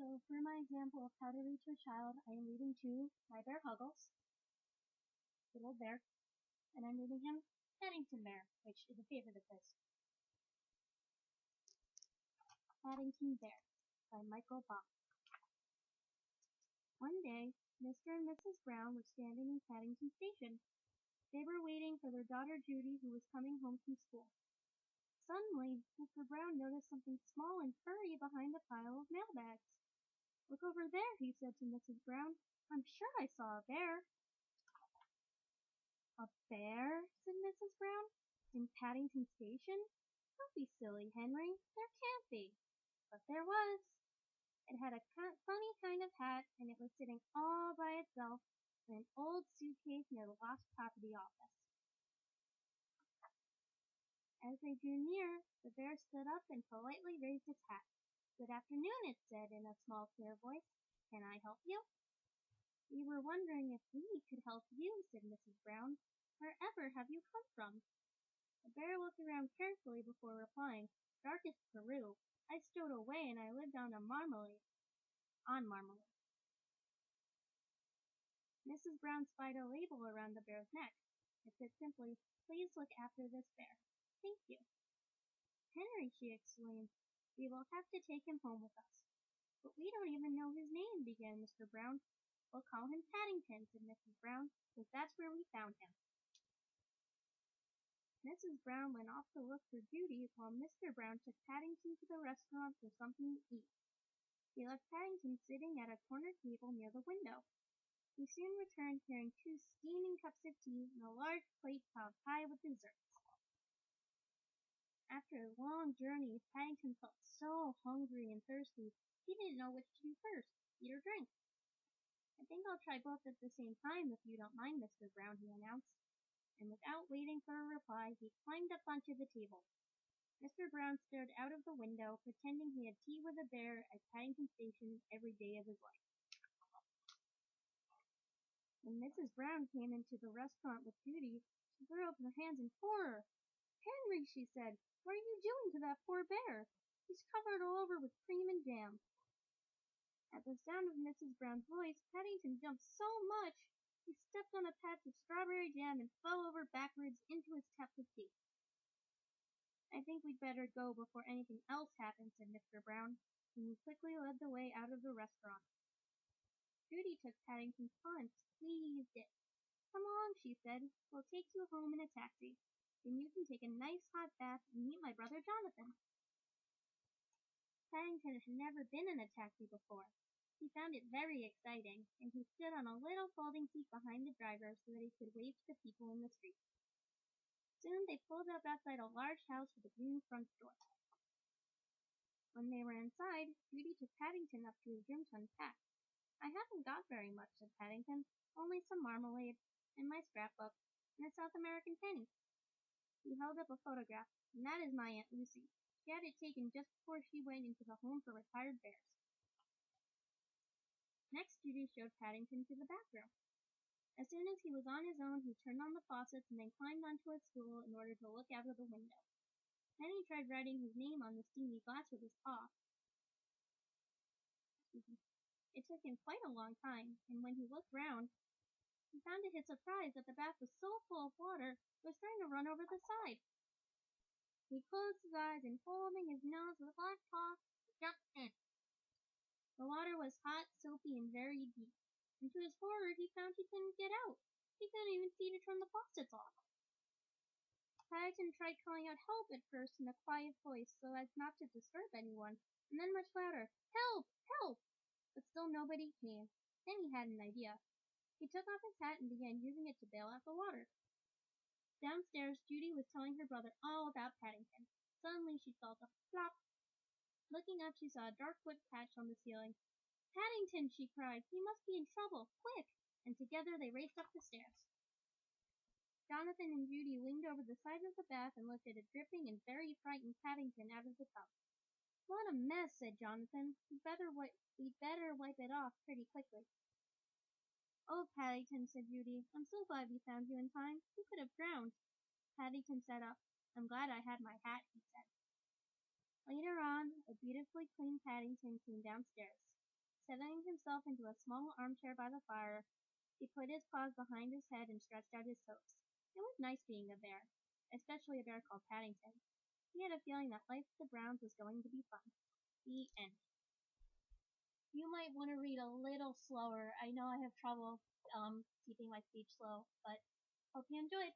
So for my example of how to read to a child, I am reading to my bear Huggles, little bear, and I'm reading him Paddington Bear, which is a favorite of his. Paddington Bear by Michael Bach. One day, Mr. and Mrs. Brown were standing in Paddington Station. They were waiting for their daughter Judy, who was coming home from school. Suddenly, Mr. Brown noticed something small and furry behind a pile of mailbags. "Look over there," he said to Mrs. Brown. "I'm sure I saw a bear." "A bear?" said Mrs. Brown. "In Paddington Station? Don't be silly, Henry. There can't be." But there was. It had a funny kind of hat, and it was sitting all by itself in an old suitcase near the lost property office. As they drew near, the bear stood up and politely raised its hat. "Good afternoon," it said in a small, clear voice. "Can I help you?" "We were wondering if we could help you," said Mrs. Brown. "Wherever have you come from?" The bear looked around carefully before replying. "Darkest Peru. I stowed away and I lived on marmalade." Mrs. Brown spied a label around the bear's neck. It said simply, "Please look after this bear. Thank you." "Henry," she exclaimed, "we will have to take him home with us." "But we don't even know his name," began Mr. Brown. "We'll call him Paddington," said Mrs. Brown, "because that's where we found him." Mrs. Brown went off to look for Judy while Mr. Brown took Paddington to the restaurant for something to eat. He left Paddington sitting at a corner table near the window. He soon returned carrying 2 steaming cups of tea and a large plate piled high with desserts. After a long journey, Paddington felt so hungry and thirsty he didn't know which to do first, eat or drink. "I think I'll try both at the same time if you don't mind, Mr. Brown," he announced. And without waiting for a reply, he climbed up onto the table. Mr. Brown stared out of the window, pretending he had tea with a bear at Paddington Station every day of his life. When Mrs. Brown came into the restaurant with Judy, she threw up her hands in horror. "Henry," she said, "what are you doing to that poor bear? He's covered all over with cream and jam." At the sound of Mrs. Brown's voice, Paddington jumped so much he stepped on a patch of strawberry jam and fell over backwards into his cup of tea. "I think we'd better go before anything else happens," said Mr. Brown, and he quickly led the way out of the restaurant. Judy took Paddington's paw and squeezed it. "Come along," she said. "We'll take you home in a taxi. Then you can take a nice hot bath and meet my brother Jonathan." Paddington had never been in a taxi before. He found it very exciting, and he stood on a little folding seat behind the driver so that he could wave to the people in the street. Soon they pulled up outside a large house with a green front door. When they were inside, Judy took Paddington up to his room to unpack. "I haven't got very much," said Paddington. "Only some marmalade, and my scrapbook, and a South American penny." He held up a photograph, "And that is my Aunt Lucy. She had it taken just before she went into the home for retired bears." Next, Judy showed Paddington to the bathroom. As soon as he was on his own, he turned on the faucets and then climbed onto a stool in order to look out of the window. Then he tried writing his name on the steamy glass with his paw. It took him quite a long time, and when he looked round, he found to his surprise that the bath was so full of water it was starting to run over the side. He closed his eyes and, holding his nose with one paw, jumped in. The water was hot, soapy, and very deep, and to his horror he found he couldn't get out. He couldn't even see to turn the faucets off. Paddington tried calling out help at first in a quiet voice so as not to disturb anyone, and then much louder, "Help! Help!" But still nobody came. Then he had an idea. He took off his hat and began using it to bail out the water. Downstairs, Judy was telling her brother all about Paddington. Suddenly she felt a flop. Looking up, she saw a dark wood patch on the ceiling. "Paddington!" she cried. "He must be in trouble! Quick!" And together they raced up the stairs. Jonathan and Judy leaned over the side of the bath and looked at a dripping and very frightened Paddington out of the tub. "What a mess," said Jonathan. We'd better wipe it off pretty quickly." "Oh, Paddington," said Judy, "I'm so glad we found you in time. You could have drowned." Paddington sat up. "I'm glad I had my hat," he said. Later on, a beautifully clean Paddington came downstairs. Settling himself into a small armchair by the fire, he put his paws behind his head and stretched out his toes. It was nice being a bear, especially a bear called Paddington. He had a feeling that life with the Browns was going to be fun. The end. You might want to read a little slower. I know I have trouble keeping my speech slow, but hope you enjoyed.